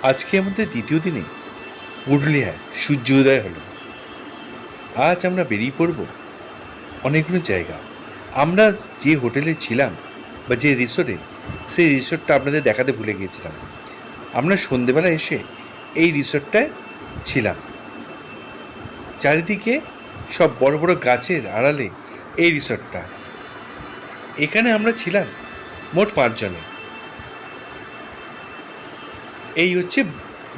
আজকে আমাদের দ্বিতীয় দিনে পুরুলিয়ায় সূর্য উদয় হলো। আজ আমরা বেরিয়ে পড়ব অনেকগুলো জায়গা। আমরা যে হোটেলে ছিলাম বা যে রিসোর্টে, সেই রিসোর্টটা আপনাদের দেখাতে ভুলে গিয়েছিলাম। আমরা সন্ধেবেলা এসে এই রিসোর্টটায় ছিলাম। চারিদিকে সব বড় বড় গাছের আড়ালে এই রিসোর্টটা। এখানে আমরা ছিলাম মোট 5 জনে। এই হচ্ছে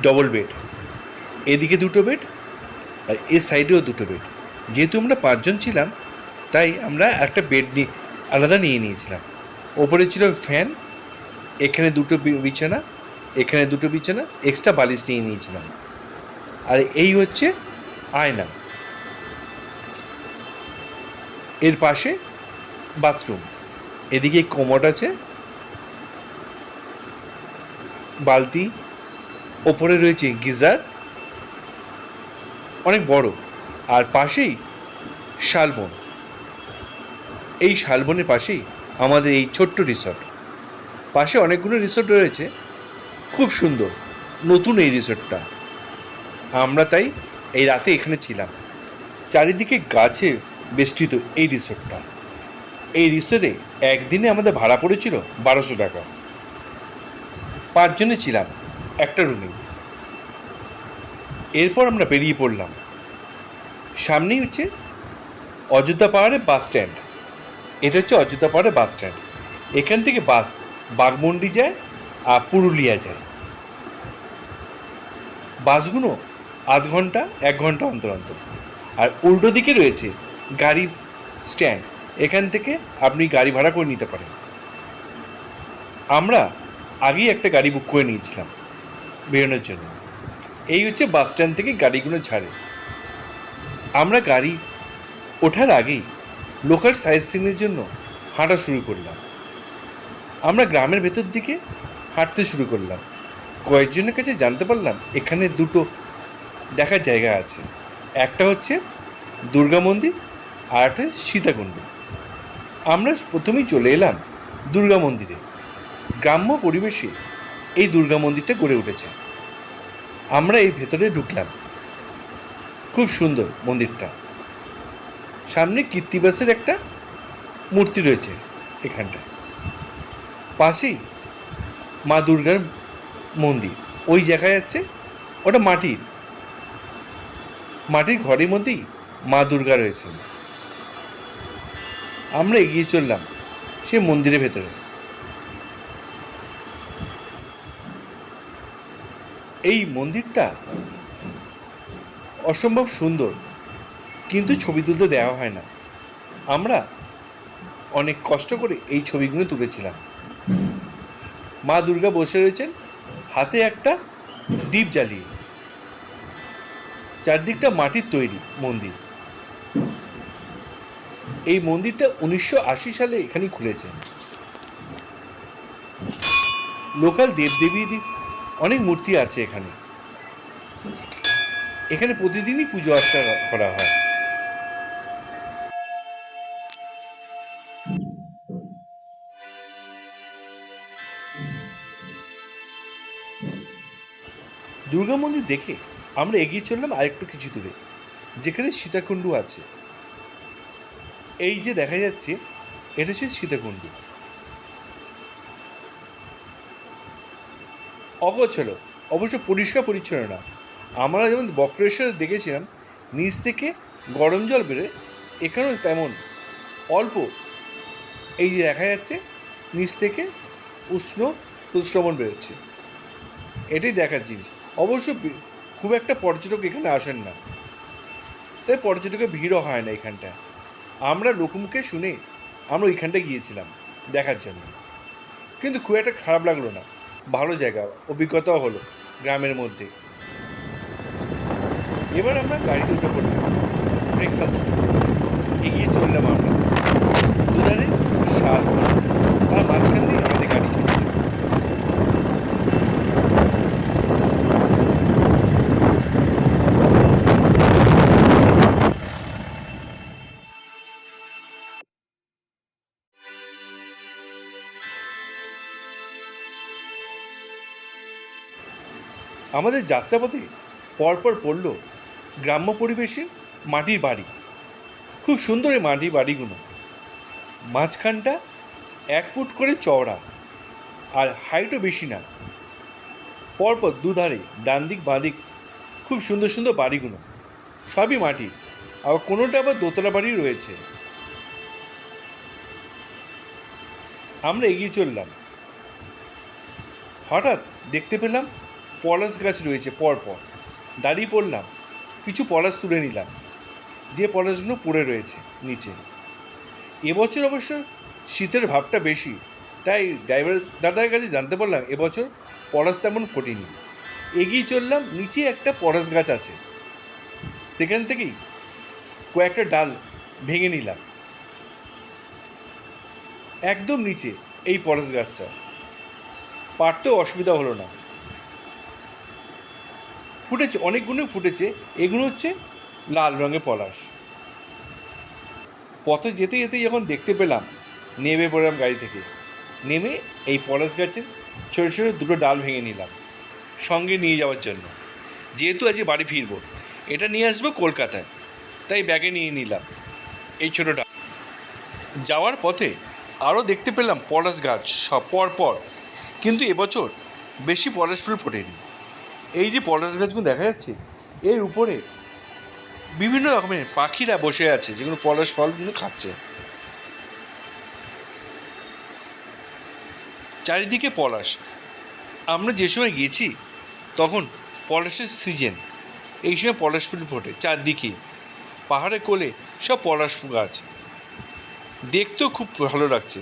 ডবল বেড, এদিকে 2টো বেড আর এর সাইডেও 2টো বেড। যেহেতু আমরা 5 জন ছিলাম, তাই আমরা একটা বেড আলাদা নিয়ে নিয়েছিলাম। ওপরে ছিল ফ্যান, এখানে 2টো বিছানা, এখানে 2টো বিছানা, এক্সট্রা বালিশ নিয়ে নিয়েছিলাম। আর এই হচ্ছে আয়না, এর পাশে বাথরুম, এদিকে কোমোড আছে, বালতি, ওপরে রয়েছে গিজার অনেক বড়, আর পাশেই শালবন। এই শালবনের পাশেই আমাদের এই ছোট্ট রিসর্ট। পাশে অনেকগুলো রিসর্ট রয়েছে, খুব সুন্দর, নতুন এই রিসর্টটা। আমরা তাই এই রাতে এখানে ছিলাম। চারিদিকে গাছে বেষ্টিত এই রিসর্টটা। এই রিসর্টে একদিনে আমাদের ভাড়া পড়েছিল 1200 টাকা। 5 জনে ছিলাম একটা রুমে। এরপর আমরা বেরিয়ে পড়লাম। সামনেই হচ্ছে অযোধ্যা পাহাড়ের বাস স্ট্যান্ড। এটা হচ্ছে অযোধ্যা পাহাড়ের বাস স্ট্যান্ড। এখান থেকে বাস বাঘমুন্ডি যায় আর পুরুলিয়া যায়। বাসগুলো আধ ঘন্টা 1 ঘন্টা অন্তর অন্তর। আর উল্টো দিকে রয়েছে গাড়ি স্ট্যান্ড, এখান থেকে আপনি গাড়ি ভাড়া করে নিতে পারেন। আমরা আগেই একটা গাড়ি বুক করে নিয়েছিলাম বেরোনোর জন্য। এই হচ্ছে বাস স্ট্যান্ড থেকে গাড়িগুলো ছাড়ে। আমরা গাড়ি ওঠার আগেই লোকাল সাইট সিনের জন্য হাঁটা শুরু করলাম। আমরা গ্রামের ভেতর দিকে হাঁটতে শুরু করলাম। কয়েকজনের কাছে জানতে পারলাম এখানে 2টো দেখার জায়গা আছে। একটা হচ্ছে দুর্গা মন্দির, আর একটা সীতাকুণ্ড। আমরা প্রথমেই চলে এলাম দুর্গা মন্দিরে। গ্রাম্য পরিবেশে এই দুর্গা মন্দিরটা গড়ে উঠেছে। আমরা এই ভেতরে ঢুকলাম। খুব সুন্দর মন্দিরটা। সামনে কৃত্তিবাসের একটা মূর্তি রয়েছে এখানটায়। পাশেই মা দুর্গার মন্দির, ওই দেখা যাচ্ছে, ওটা মাটির মাটির ঘরের মধ্যেই মা দুর্গা রয়েছেন। আমরা এগিয়ে চললাম সে মন্দিরের ভেতরে। এই মন্দিরটা অসম্ভব সুন্দর, কিন্তু ছবি তুলতে দেওয়া হয় না। আমরা অনেক কষ্ট করে এই ছবিগুলো তুলেছিলাম। মা দুর্গা বসে রয়েছেন, হাতে একটা দীপ জ্বালিয়ে। চারদিকটা মাটির তৈরি মন্দির। এই মন্দিরটা 1980 সালে এখানে খুলেছে। লোকাল দেবদেবী অনেক মূর্তি আছে এখানে। এখানে প্রতিদিনই পুজো অর্চনা করা হয়। দুর্গা মন্দির দেখে আমরা এগিয়ে চললাম আরেকটু কিছু দূরে, যেখানে সীতাকুণ্ড আছে। এই যে দেখা যাচ্ছে, এটা হচ্ছে সীতাকুণ্ড। অগোছালো, অবশ্য পরিষ্কার পরিচ্ছন্ন না। আমরা যেমন বক্রেশ্বরে দেখেছিলাম নিচ থেকে গরম জল বেরোয়, এখানেও তেমন অল্প। এই যে দেখা যাচ্ছে নিচ থেকে উষ্ণ প্রস্রবণ বেরোচ্ছে, এটাই দেখার জিনিস। অবশ্য খুব একটা পর্যটক এখানে আসেন না, তাই পর্যটকের ভিড়ও হয় না এখানটায়। আমরা লোকমুখে শুনে আমরা ওইখানটায় গিয়েছিলাম দেখার জন্য, কিন্তু খুব একটা খারাপ লাগলো না, ভালো জায়গা, অভিজ্ঞতাও হলো গ্রামের মধ্যে। এবার আমরা গাড়িতে উঠে পড়লাম, ব্রেকফাস্ট করে এগিয়ে চললাম আমরা। দুধারে শাল, আর মাঝখান দিয়ে আমাদের গাড়ি ছুটছিল। আমাদের যাত্রাপথে পরপর পড়ল গ্রাম্য পরিবেশে মাটির বাড়ি। খুব সুন্দর এই মাটির বাড়িগুলো, মাঝখানটা 1 ফুট করে চওড়া, আর হাইটও বেশি না। পরপর দুধারে ডান দিক বাঁ দিক খুব সুন্দর সুন্দর বাড়িগুলো, সবই মাটির, আবার কোনোটা আবার দোতলা বাড়ি রয়েছে। আমরা এগিয়ে চললাম, হঠাৎ দেখতে পেলাম পলাশ গাছ রয়েছে পরপর। দাঁড়িয়ে পড়লাম, কিছু পলাশ তুলে নিলাম, যে পলাশগুলো পড়ে রয়েছে নিচে। এবছর অবশ্য শীতের ভাবটা বেশি, তাই ড্রাইভার দাদার কাছে জানতে পারলাম এবছর পলাশ তেমন ফোটেনি। এগিয়ে চললাম, নিচে একটা পলাশ গাছ আছে, সেখান থেকেই কয়েকটা ডাল ভেঙে নিলাম। একদম নিচে এই পলাশ গাছটা, পারতেও অসুবিধা হলো না। ফুটেছে, অনেকগুলো ফুটেছে। এগুলো হচ্ছে লাল রঙের পলাশ। পথে যেতে যেতে যখন দেখতে পেলাম, নেমে পড়লাম গাড়ি থেকে। নেমে এই পলাশ গাছের ছোটো ছোটো দুটো ডাল ভেঙে নিলাম সঙ্গে নিয়ে যাওয়ার জন্য। যেহেতু আজকে বাড়ি ফিরবো, এটা নিয়ে আসবো কলকাতায়, তাই ব্যাগে নিয়ে নিলাম এই ছোটো ডাল। যাওয়ার পথে আরও দেখতে পেলাম পলাশ গাছ সব পরপর, কিন্তু এবছর বেশি পলাশ ফুল ফোটেনি। এই যে পলাশ গাছগুলো দেখা যাচ্ছে, এর উপরে বিভিন্ন রকমের পাখিরা বসে আছে, যেগুলো পলাশ ফলগুলো খাচ্ছে। চারিদিকে পলাশ। আমরা যে সময় গেছি তখন পলাশের সিজন, এই সময় পলাশ ফুল ফোটে চারদিকে। পাহাড়ে কোলে সব পলাশ গাছ, দেখতেও খুব ভালো লাগছে।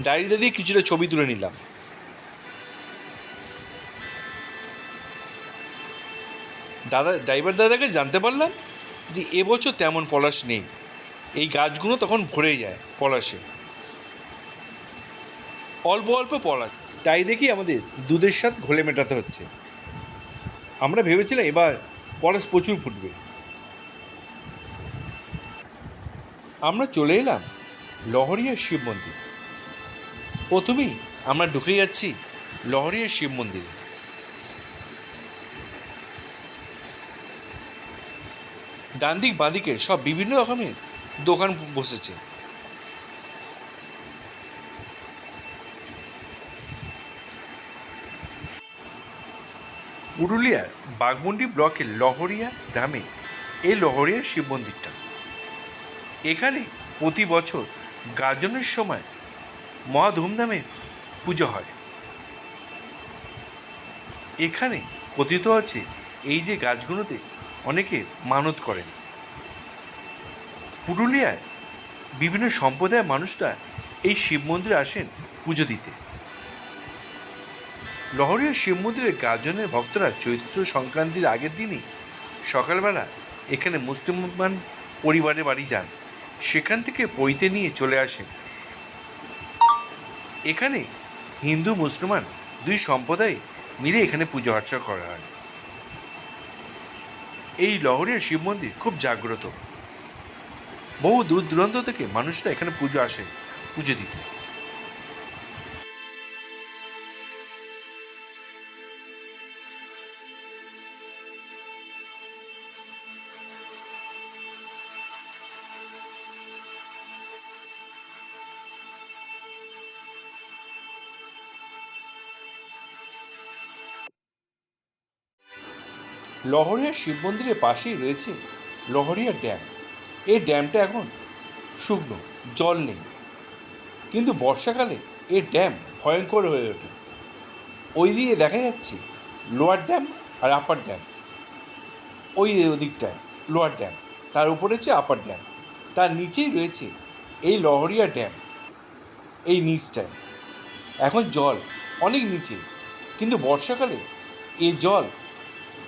দাঁড়িয়ে দাঁড়িয়ে কিছুটা ছবি তুলে নিলাম। ড্রাইভার দাদাকে জানতে পারলাম যে এবছর তেমন পলাশ নেই, এই গাছগুলো তখন ভরে যায় পলাশে, অল্প অল্প পলাশ। তাই দেখি আমাদের দুধের স্বাদ ঘোলে মেটাতে হচ্ছে। আমরা ভেবেছিলাম এবার পলাশ প্রচুর ফুটবে। আমরা চলে এলাম লহরিয়া শিব মন্দির। প্রথমেই আমরা ঢুকে যাচ্ছি লহরিয়া শিব মন্দিরে। ডান দিক বাঁ দিকে সব বিভিন্ন রকমের দোকান বসেছে। পুরুলিয়ার বাঘমুন্ডি ব্লকের লহরিয়া গ্রামে এই লহরিয়া শিব মন্দিরটা। এখানে প্রতি বছর গাজনের সময় মহা ধুমধামে পুজো হয়। এখানে কথিত আছে এই যে গাছগুলোতে অনেকে মানত করেন। পুরুলিয়ায় বিভিন্ন সম্প্রদায়ের মানুষরা এই শিব মন্দিরে আসেন পুজো দিতে। লহরিয়া শিব মন্দিরের গাজনের ভক্তরা চৈত্র সংক্রান্তির আগের দিনই সকালবেলা এখানে মুসলমান পরিবারের বাড়ি যান, সেখান থেকে পৈতে নিয়ে চলে আসেন। এখানে হিন্দু মুসলমান দুই সম্প্রদায় মিলে এখানে পুজো অর্চনা করা হয়। এই লহরিয়া শিব মন্দির খুব জাগ্রত। বহু দূর দূরান্ত থেকে মানুষরা এখানে পুজো আসে পুজো দিতে। লহরিয়া শিব মন্দিরের পাশেই রয়েছে লহরিয়া ড্যাম। এই ড্যামটা এখন শুকনো, জল নেই, কিন্তু বর্ষাকালে এই ড্যাম ভয়ঙ্কর হয়ে ওঠে। ওই দিকে দেখা যাচ্ছে লোয়ার ড্যাম আর আপার ড্যাম। ওদিকটায় লোয়ার ড্যাম, তার উপরে হচ্ছে আপার ড্যাম, তার নিচেই রয়েছে এই লহরিয়া ড্যাম। এই নিচটায় এখন জল অনেক নিচে, কিন্তু বর্ষাকালে এই জল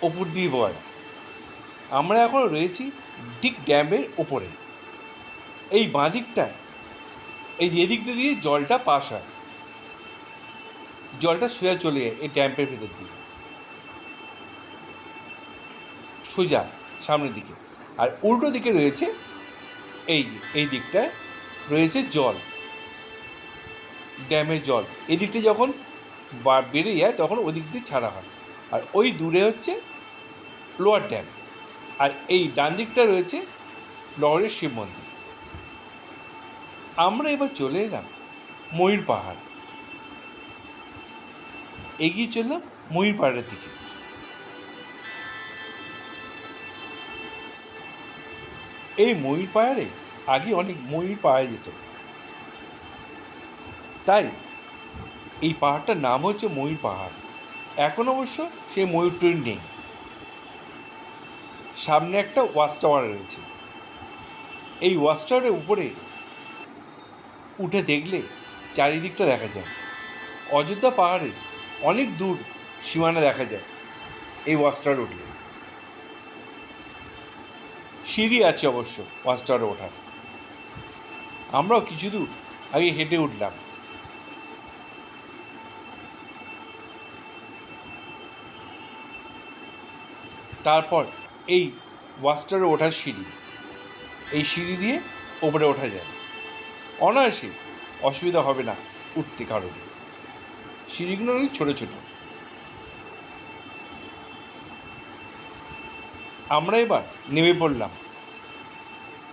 ওপর দিয়ে বয়। আমরা এখন রয়েছি ঠিক ড্যামের ওপরে। এই বাঁ দিকটায়, এই যে এদিকটা দিয়ে জলটা পাস হয়, জলটা সোজা চলে যায় এই ড্যাম্পের ভেতর দিয়ে, সোজা সামনের দিকে। আর উল্টো দিকে রয়েছে এই দিকটায় রয়েছে জল, ড্যামের জল। এদিকটা যখন বেড়ে যায় তখন ওদিক দিয়ে ছাড়া হয়। আর ওই দূরে হচ্ছে লোয়ার ড্যাম, আর এই ডান দিকটা রয়েছে লহরের শিব মন্দির। আমরা এবার চলে এলাম ময়ূর পাহাড়। এগিয়ে চললাম ময়ূর পাহাড়ের দিকে। এই ময়ূর পাহাড়ে আগে অনেক ময়ূর পাওয়া যেত, তাই এই পাহাড়টার নাম হচ্ছে ময়ূর পাহাড়। এখন অবশ্য সেই ময়ূরটি নেই। সামনে একটা ওয়াচ টাওয়ার রয়েছে। এই ওয়াচ টাওয়ারের উপরে উঠে দেখলে চারিদিকটা দেখা যায়। অযোধ্যা পাহাড়ে অনেক দূর সীমানা দেখা যায় এই ওয়াচ টাওয়ারে উঠলে। সিঁড়ি আছে অবশ্য ওয়াচ টাওয়ারে ওঠার। আমরাও কিছু দূর আগে হেঁটে উঠলাম। তারপর এই ওয়াচ টাওয়ারে ওঠার সিঁড়ি, এই সিঁড়ি দিয়ে ওপরে ওঠা যায় অনায়াসে, অসুবিধা হবে না উঠতে কারণে। সিঁড়িগুলো অনেক ছোটো ছোটো। আমরা এবার নেমে পড়লাম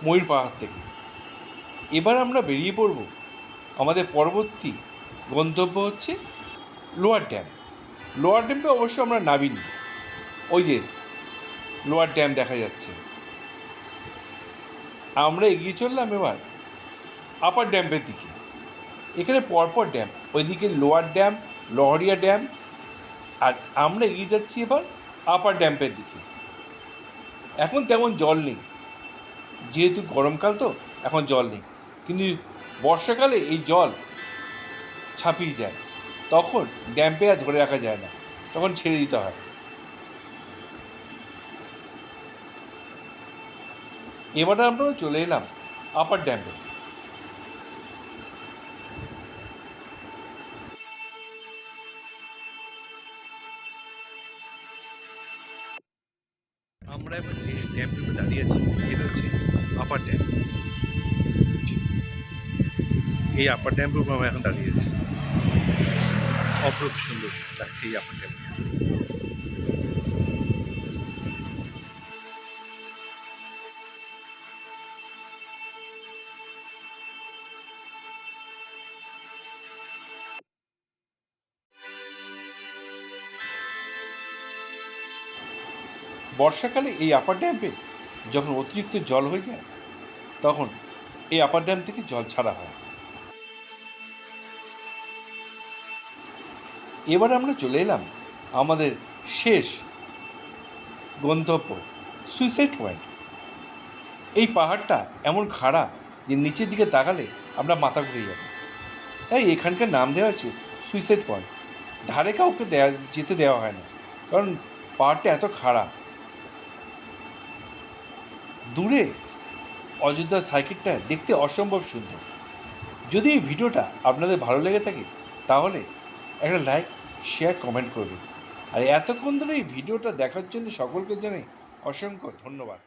ময়ূর পাহাড় থেকে। এবার আমরা বেরিয়ে পড়ব। আমাদের পরবর্তী গন্তব্য হচ্ছে লোয়ার ড্যাম। লোয়ার ড্যামটা অবশ্য আমরা নামিনি, ওই যে লোয়ার ড্যাম দেখা যাচ্ছে। আমরা এগিয়ে চললাম এবার আপার ড্যামের দিকে। এখানে পরপর ড্যাম, ওইদিকে লোয়ার ড্যাম, লহরিয়া ড্যাম, আর আমরা এগিয়ে যাচ্ছি এবার আপার ড্যামের দিকে। এখন তেমন জল নেই, যেহেতু গরমকাল তো এখন জল নেই, কিন্তু বর্ষাকালে এই জল ছাপিয়ে যায়। তখন ড্যাম্পে আর ধরে রাখা যায় না, তখন ছেড়ে দিতে হয়। এবারে আমরা চলে এলাম আপার ড্যামে। আমরা এবার যে ড্যামটিতে দাঁড়িয়ে আছি এটা হচ্ছে আপার ড্যাম। এই আপার ড্যামের উপর আমরা এখন দাঁড়িয়ে আছি। অপরূপ সুন্দর লাগছে এই আপার ড্যাম। বর্ষাকালে এই আপার ড্যামে যখন অতিরিক্ত জল হয়ে যায় তখন এই আপার ড্যাম থেকে জল ছাড়া হয়। এবার আমরা চলে এলাম আমাদের শেষ গন্তব্য সুইসাইড পয়েন্ট। এই পাহাড়টা এমন খাড়া যে নিচের দিকে তাকালে আমরা মাথা ঘুরে যাব, তাই এখানকার নাম দেওয়া হচ্ছে সুইসাইড পয়েন্ট। ধারে কাউকে যেতে দেওয়া হয় না, কারণ পাহাড়টা এত খাড়া। দূরে অযোধ্যার সার্কিটটা দেখতে অসম্ভব সুন্দর। যদি এই ভিডিওটা আপনাদের ভালো লেগে থাকে তাহলে একটা লাইক, শেয়ার, কমেন্ট করবেন। আর এতক্ষণ ধরে এই ভিডিওটা দেখার জন্য সকলকে জানাই অসংখ্য ধন্যবাদ।